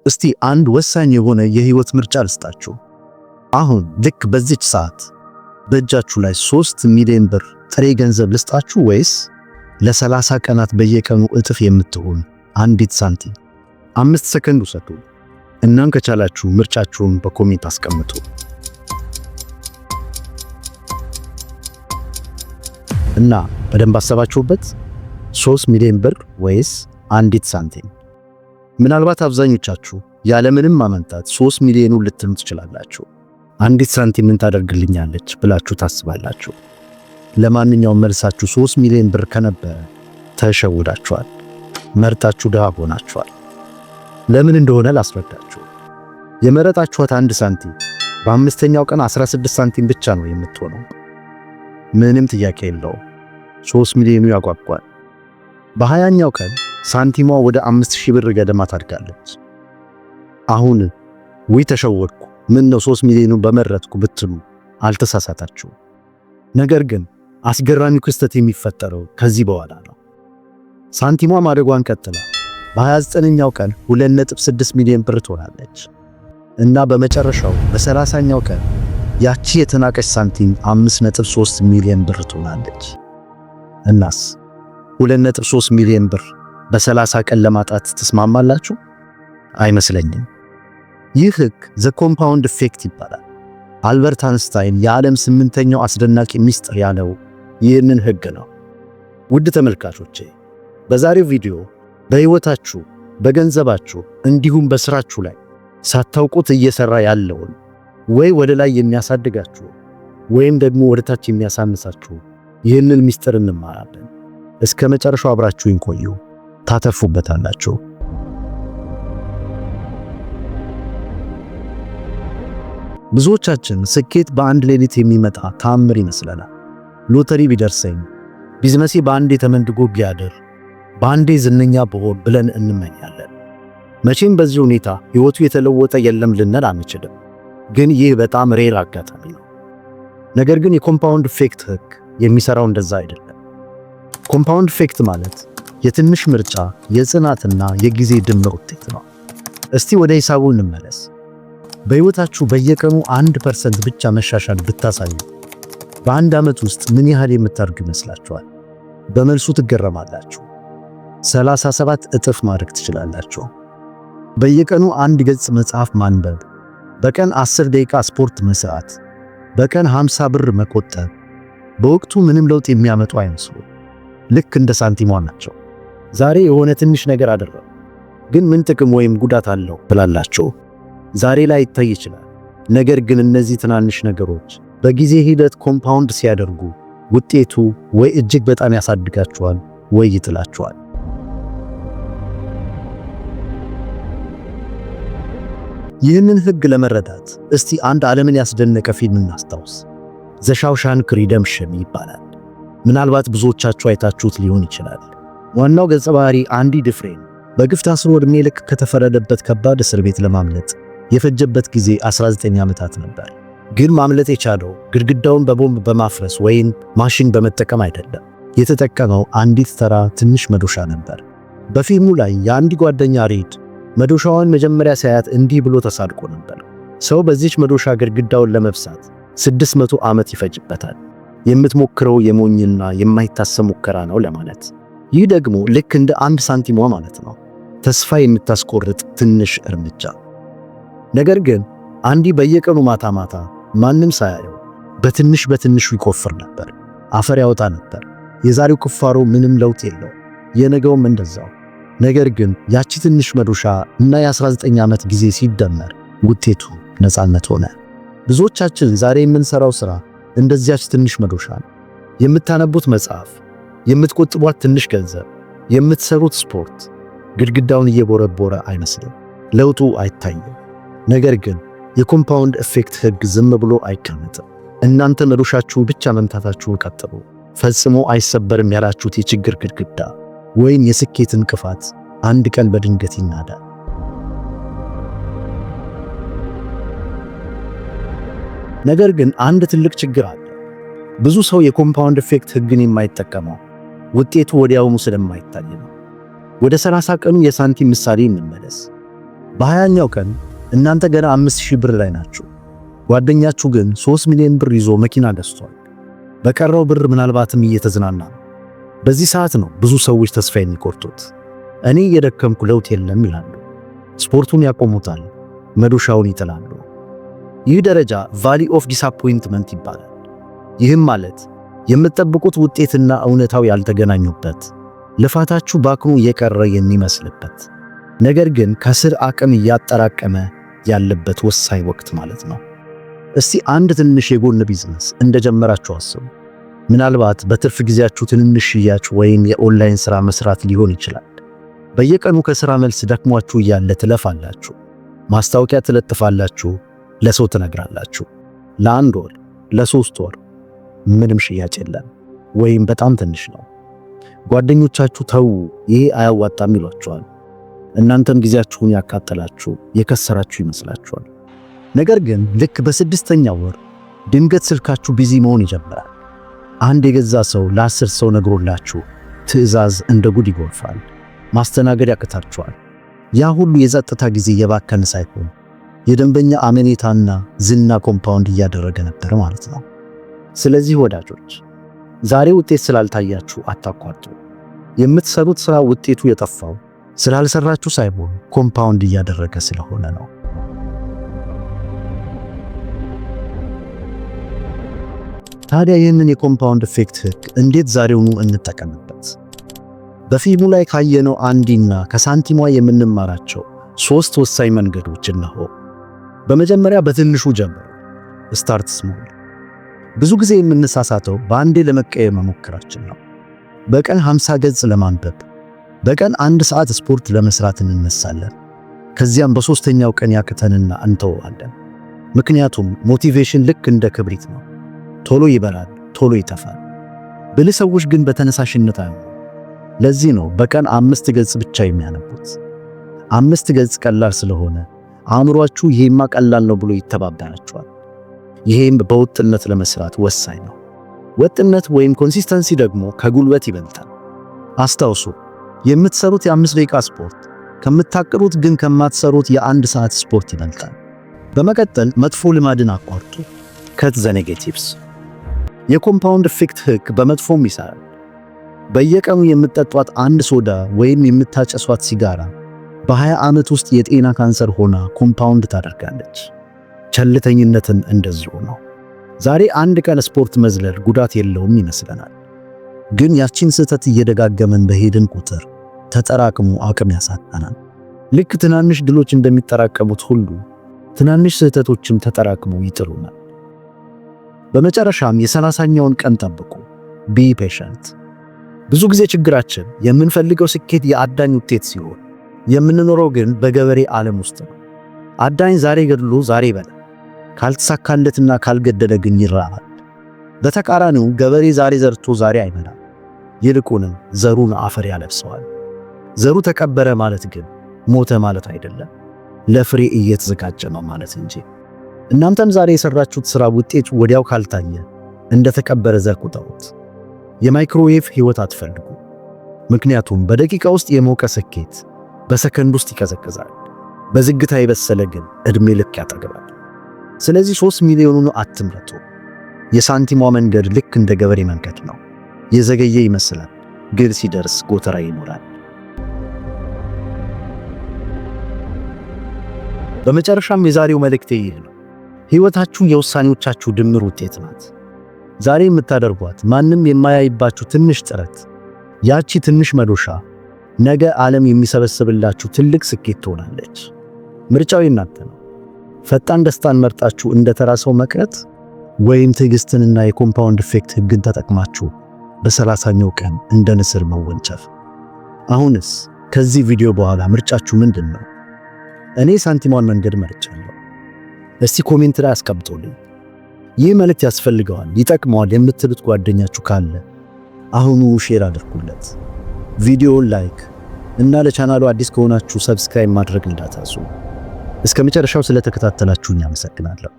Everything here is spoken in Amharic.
እስቲ አንድ ወሳኝ የሆነ የህይወት ምርጫ ልስጣችሁ። አሁን ልክ በዚች ሰዓት በእጃችሁ ላይ 3 ሚሊዮን ብር ጥሬ ገንዘብ ልስጣችሁ ወይስ ለ30 ቀናት በየቀኑ እጥፍ የምትሆን አንዲት ሳንቲም? 5 ሰከንድ ውሰዱ። እናም ከቻላችሁ ምርጫችሁን በኮሜንት አስቀምጡ። እና በደንብ አሰባችሁበት? 3 ሚሊዮን ብር ወይስ አንዲት ሳንቲም? ምናልባት አብዛኞቻችሁ ያለምንም ማመንታት 3 ሚሊዮኑን ልትሉ ትችላላችሁ። አንዲት ሳንቲም ምን ታደርግልኛለች ብላችሁ ታስባላችሁ። ለማንኛውም መልሳችሁ 3 ሚሊዮን ብር ከነበረ ተሸውዳችኋል። መርጣችሁ ድሃ ሆናችኋል። ለምን እንደሆነ ላስረዳችሁ። የመረጣችኋት አንድ ሳንቲም በአምስተኛው ቀን 16 ሳንቲም ብቻ ነው የምትሆነው። ምንም ጥያቄ የለውም። 3 ሚሊዮኑ ያጓጓል። በ20ኛው ቀን ሳንቲሟ ወደ 5000 ብር ገደማ ታድጋለች። አሁን ወይ ተሸወድኩ፣ ምን ነው 3 ሚሊዮኑን በመረጥኩ ብትሉ አልተሳሳታችሁ። ነገር ግን አስገራሚው ክስተት የሚፈጠረው ከዚህ በኋላ ነው። ሳንቲሟ ማደጓን ቀጥላ በ29ኛው ቀን 2.6 ሚሊዮን ብር ትሆናለች እና በመጨረሻው በ30ኛው ቀን ያቺ የተናቀች ሳንቲም 5.3 ሚሊዮን ብር ትሆናለች። እናስ 2.3 ሚሊዮን ብር በ30 ቀን ለማጣት ተስማማላችሁ? አይመስለኝም። ይህ ህግ ዘ ኮምፓውንድ ኢፌክት ይባላል። አልበርት አንስታይን የዓለም 8ኛው አስደናቂ ሚስጥር ያለው ይህንን ህግ ነው። ውድ ተመልካቾቼ በዛሬው ቪዲዮ በህይወታችሁ፣ በገንዘባችሁ እንዲሁም በስራችሁ ላይ ሳታውቁት እየሰራ ያለውን ወይ ወደ ላይ የሚያሳድጋችሁ ወይም ደግሞ ወደ ታች የሚያሳንሳችሁ ይህንን ሚስጥር እንማራለን። እስከ መጨረሻው አብራችሁን ቆዩ፣ ታተርፉበታላችሁ። ብዙዎቻችን ስኬት በአንድ ሌሊት የሚመጣ ተአምር ይመስለናል። ሎተሪ ቢደርሰኝ፣ ቢዝነሴ በአንዴ ተመንድጎ ቢያድር፣ በአንዴ ዝነኛ ብሆን ብለን እንመኛለን። መቼም በዚህ ሁኔታ ህይወቱ የተለወጠ የለም ልንል አንችልም። ግን ይህ በጣም ሬር አጋጣሚ ነው። ነገር ግን የኮምፓውንድ ኢፌክት ህግ የሚሰራው እንደዛ አይደለም። ኮምፓውንድ ኢፌክት ማለት የትንሽ ምርጫ፣ የጽናትና የጊዜ ድምር ውጤት ነው። እስቲ ወደ ሂሳቡ እንመለስ። በህይወታችሁ በየቀኑ 1% ብቻ መሻሻል ብታሳዩ በአንድ ዓመት ውስጥ ምን ያህል የምታድጉ ይመስላችኋል? በመልሱ ትገረማላችሁ። 37 እጥፍ ማድረግ ትችላላችሁ። በየቀኑ 1 ገጽ መጽሐፍ ማንበብ፣ በቀን 10 ደቂቃ ስፖርት መስራት፣ በቀን 50 ብር መቆጠብ በወቅቱ ምንም ለውጥ የሚያመጡ አይመስሉም። ልክ እንደ ሳንቲሟ ናቸው። ዛሬ የሆነ ትንሽ ነገር አደረገ፣ ግን ምን ጥቅም ወይም ጉዳት አለው ብላላችሁ? ዛሬ ላይ ይታይ ይችላል። ነገር ግን እነዚህ ትናንሽ ነገሮች በጊዜ ሂደት ኮምፓውንድ ሲያደርጉ ውጤቱ ወይ እጅግ በጣም ያሳድጋችኋል ወይ ይጥላችኋል። ይህንን ህግ ለመረዳት እስቲ አንድ ዓለምን ያስደነቀ ፊልም እናስታውስ። ዘ ሻውሻንክ ሪደምፕሽን ይባላል። ምናልባት ብዙዎቻችሁ አይታችሁት ሊሆን ይችላል። ዋናው ገጸ ባህሪ አንዲ ድፍሬን በግፍ ታስሮ ዕድሜ ልክ ከተፈረደበት ከባድ እስር ቤት ለማምለጥ የፈጀበት ጊዜ 19 ዓመታት ነበር። ግን ማምለጥ የቻለው ግድግዳውን በቦምብ በማፍረስ ወይም ማሽን በመጠቀም አይደለም። የተጠቀመው አንዲት ተራ ትንሽ መዶሻ ነበር። በፊልሙ ላይ የአንዲ ጓደኛ ሬድ መዶሻዋን መጀመሪያ ሳያት እንዲህ ብሎ ተሳድቆ ነበር። ሰው በዚች መዶሻ ግድግዳውን ለመብሳት 600 ዓመት ይፈጅበታል። የምትሞክረው የሞኝና የማይታሰብ ሙከራ ነው ለማለት። ይህ ደግሞ ልክ እንደ 1 ሳንቲሟ ማለት ነው። ተስፋ የምታስቆርጥ ትንሽ እርምጃ። ነገር ግን አንዲ በየቀኑ ማታ ማታ ማንም ሳያየው በትንሹ ይቆፍር ነበር። አፈር ያወጣ ነበር። የዛሬው ቁፋሮ ምንም ለውጥ የለው፣ የነገውም እንደዛው። ነገር ግን ያቺ ትንሽ መዶሻ እና የ19 ዓመት ጊዜ ሲደመር ውጤቱ ነፃነት ሆነ። ብዙዎቻችን ዛሬ የምንሰራው ሥራ እንደዚያች ትንሽ መዶሻ ነው። የምታነቡት መጽሐፍ፣ የምትቆጥቧት ትንሽ ገንዘብ፣ የምትሰሩት ስፖርት ግድግዳውን እየቦረቦረ አይመስልም። ለውጡ አይታይም። ነገር ግን የኮምፓውንድ ኢፌክት ህግ ዝም ብሎ አይቀመጥም። እናንተ መዶሻችሁን ብቻ መምታታችሁን ቀጥሉ። ፈጽሞ አይሰበርም ያላችሁት የችግር ግድግዳ ወይም የስኬት እንቅፋት አንድ ቀን በድንገት ይናዳል። ነገር ግን አንድ ትልቅ ችግር አለ። ብዙ ሰው የኮምፓውንድ ኢፌክት ህግን የማይጠቀመው ውጤቱ ወዲያውኑ ስለማይታይ ነው። ወደ 30 ቀኑ የሳንቲም ምሳሌ እንመለስ። በ20ኛው ቀን እናንተ ገና 5000 ብር ላይ ናችሁ። ጓደኛችሁ ግን 3 ሚሊዮን ብር ይዞ መኪና ገዝቷል። በቀረው ብር ምናልባትም እየተዝናና ነው። በዚህ ሰዓት ነው ብዙ ሰዎች ተስፋ የሚቆርጡት። እኔ እየደከምኩ ለውጥ የለም ይላሉ። ስፖርቱን ያቆሙታል፣ መዶሻውን ይጥላሉ። ይህ ደረጃ ቫሊ ኦፍ ዲስአፖይንትመንት ይባላል። ይህም ማለት የምትጠብቁት ውጤትና እውነታው ያልተገናኙበት፣ ልፋታችሁ ባክኑ የቀረ የሚመስልበት፣ ነገር ግን ከስር አቅም እያጠራቀመ ያለበት ወሳኝ ወቅት ማለት ነው። እስቲ አንድ ትንሽ የጎን ቢዝነስ እንደጀመራችሁ አስቡ። ምናልባት በትርፍ ጊዜያችሁ ትንሽ ሽያጭ ወይም የኦንላይን ሥራ መስራት ሊሆን ይችላል። በየቀኑ ከሥራ መልስ ደክሟችሁ እያለ ትለፋላችሁ፣ ማስታወቂያ ትለጥፋላችሁ፣ ለሰው ትነግራላችሁ። ለ1 ወር ለ3 ወር ምንም ሽያጭ የለም ወይም በጣም ትንሽ ነው። ጓደኞቻችሁ ተው ይሄ አያዋጣም ይሏችኋል። እናንተም ጊዜያችሁን ያካተላችሁ የከሰራችሁ ይመስላችኋል። ነገር ግን ልክ በ6ኛው ወር ድንገት ስልካችሁ ቢዚ መሆን ይጀምራል። አንድ የገዛ ሰው ለ10 ሰው ነግሮላችሁ ትዕዛዝ እንደ ጉድ ይጎርፋል። ማስተናገድ ያቅታችኋል። ያ ሁሉ የጸጥታ ጊዜ የባከነ ሳይሆን የደንበኛ አመኔታና ዝና ኮምፓውንድ እያደረገ ነበር ማለት ነው። ስለዚህ ወዳጆች ዛሬ ውጤት ስላልታያችሁ አታቋርጡ። የምትሰሩት ሥራ ውጤቱ የጠፋው ስላልሰራችሁ ሳይሆን ኮምፓውንድ እያደረገ ስለሆነ ነው። ታዲያ ይህንን የኮምፓውንድ ኢፌክት ህግ እንዴት ዛሬውኑ እንጠቀምበት? በፊልሙ ላይ ካየነው አንዲና ከሳንቲሟ የምንማራቸው 3 ወሳኝ መንገዶች እነሆ። በመጀመሪያ በትንሹ ጀምሩ። ስታርት ስሞል። ብዙ ጊዜ የምንሳሳተው በአንዴ ለመቀየር መሞከራችን ነው። በቀን 50 ገጽ ለማንበብ፣ በቀን 1 ሰዓት ስፖርት ለመስራት እንነሳለን። ከዚያም በ3ኛው ቀን ያክተንና እንተዋለን። ምክንያቱም ሞቲቬሽን ልክ እንደ ክብሪት ነው። ቶሎ ይበራል፣ ቶሎ ይጠፋል። ብልህ ሰዎች ግን በተነሳሽነት አይሆኑም። ለዚህ ነው በቀን 5 ገጽ ብቻ የሚያነቡት። 5 ገጽ ቀላል ስለሆነ አእምሯችሁ ይሄማ ቀላል ነው ብሎ ይተባበራችኋል። ይሄም በወጥነት ለመስራት ወሳኝ ነው። ወጥነት ወይም ኮንሲስተንሲ ደግሞ ከጉልበት ይበልጣል። አስታውሱ፣ የምትሰሩት የ5 ደቂቃ ስፖርት ከምታቅዱት ግን ከማትሰሩት የ1 ሰዓት ስፖርት ይበልጣል። በመቀጠል መጥፎ ልማድን አቋርጡ። ከት ዘ ኔጌቲቭስ። የኮምፓውንድ ኢፌክት ህግ በመጥፎም ይሰራል። በየቀኑ የምትጠጧት 1 ሶዳ ወይም የምታጨሷት ሲጋራ በ20 ዓመት ውስጥ የጤና ካንሰር ሆና ኮምፓውንድ ታደርጋለች። ቸልተኝነትን እንደዚሁ ነው። ዛሬ 1 ቀን ስፖርት መዝለል ጉዳት የለውም ይመስለናል። ግን ያቺን ስህተት እየደጋገመን በሄድን ቁጥር ተጠራቅሞ አቅም ያሳጣናል። ልክ ትናንሽ ድሎች እንደሚጠራቀሙት ሁሉ ትናንሽ ስህተቶችም ተጠራቅመው ይጥሉናል። በመጨረሻም የ30ኛውን ቀን ጠብቁ። ቢ ፔሸንት። ብዙ ጊዜ ችግራችን የምንፈልገው ስኬት የአዳኝ ውጤት ሲሆን የምንኖረው ግን በገበሬ ዓለም ውስጥ ነው። አዳኝ ዛሬ ገድሎ ዛሬ ይበላል፣ ካልተሳካለትና ካልገደለ ግን ይራባል። በተቃራኒው ገበሬ ዛሬ ዘርቶ ዛሬ አይበላም፣ ይልቁንም ዘሩን አፈር ያለብሰዋል። ዘሩ ተቀበረ ማለት ግን ሞተ ማለት አይደለም፣ ለፍሬ እየተዘጋጀ ነው ማለት እንጂ። እናንተም ዛሬ የሰራችሁት ሥራ ውጤቱ ወዲያው ካልታየ እንደተቀበረ ዘር ቁጠሩት። የማይክሮዌቭ ሕይወት አትፈልጉ። ምክንያቱም በደቂቃ ውስጥ የሞቀ ስኬት በሰከንድ ውስጥ ይቀዘቅዛል። በዝግታ የበሰለ ግን ዕድሜ ልክ ያጠግባል። ስለዚህ 3 ሚሊዮኑን አትምረጡ። የሳንቲሟ መንገድ ልክ እንደ ገበሬ መንገድ ነው። የዘገየ ይመስላል፣ ግን ሲደርስ ጎተራ ይሞላል። በመጨረሻም የዛሬው መልእክቴ ይህ ነው። ሕይወታችሁ የውሳኔዎቻችሁ ድምር ውጤት ናት። ዛሬ የምታደርጓት ማንም የማያይባችሁ ትንሽ ጥረት፣ ያቺ ትንሽ መዶሻ ነገ ዓለም የሚሰበስብላችሁ ትልቅ ስኬት ትሆናለች። ምርጫው የናንተ ነው። ፈጣን ደስታን መርጣችሁ እንደ ተራ ሰው መቅረት ወይም ትዕግስትንና የኮምፓውንድ ኢፌክት ህግን ተጠቅማችሁ በ30ኛው ቀን እንደ ንስር መወንጨፍ። አሁንስ ከዚህ ቪዲዮ በኋላ ምርጫችሁ ምንድን ነው? እኔ ሳንቲሟን መንገድ መርጫለሁ። እስቲ ኮሜንት ላይ አስቀምጡልኝ። ይህ መልእክት ያስፈልገዋል፣ ይጠቅመዋል የምትሉት ጓደኛችሁ ካለ አሁኑ ሼር አድርጉለት። ቪዲዮውን ላይክ እና ለቻናሉ አዲስ ከሆናችሁ ሰብስክራይብ ማድረግ እንዳትረሱ። እስከ መጨረሻው ስለተከታተላችሁኝ አመሰግናለሁ።